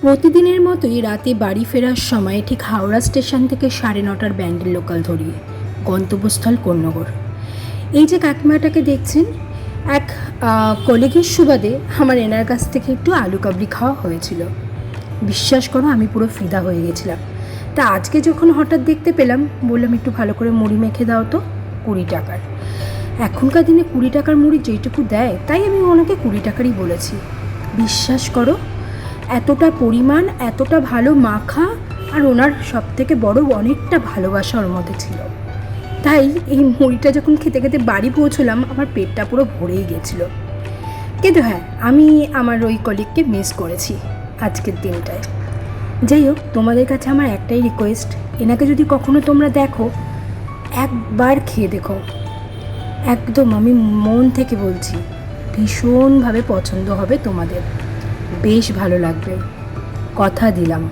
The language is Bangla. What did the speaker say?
প্রতিদিনের মতোই রাতে বাড়ি ফেরার সময় ঠিক হাওড়া স্টেশন থেকে 9:30টার ব্যান্ডেল লোকাল ধরি। গন্তব্যস্থল কোন্নগর। এই যে কাকিমাটাকে দেখছেন, এক কলিগের সুবাদে আমার এনার কাছ থেকে একটু আলু কাবলি খাওয়া হয়েছিল। বিশ্বাস করো, আমি পুরো ফিদা হয়ে গেছিলাম। তা আজকে যখন হঠাৎ দেখতে পেলাম, বললাম একটু ভালো করে মুড়ি মেখে দাও তো। 20 টাকার। এখনকার দিনে 20 টাকার মুড়ি যেটুকু দেয়, তাই আমি ওনাকে 20 টাকারই বলেছি। বিশ্বাস করো, এতটা পরিমাণ, এতটা ভালো মাখা, আর ওনার সব থেকে বড় অনেকটা ভালোবাসা ওর মধ্যে ছিল। তাই এই মুড়িটা যখন খেতে খেতে বাড়ি পৌঁছলাম, আমার পেটটা পুরো ভরেই গেছিলো। কিন্তু হ্যাঁ, আমি আমার ওই কলিগকে মিস করেছি আজকের দিনটায়। যাই হোক, তোমাদের কাছে আমার একটাই রিকোয়েস্ট, এনাকে যদি কখনো তোমরা দেখো, একবার খেয়ে দেখো। একদম আমি মন থেকে বলছি, ভীষণভাবে পছন্দ হবে তোমাদের, বেশ ভালো লাগবে, কথা দিলাম।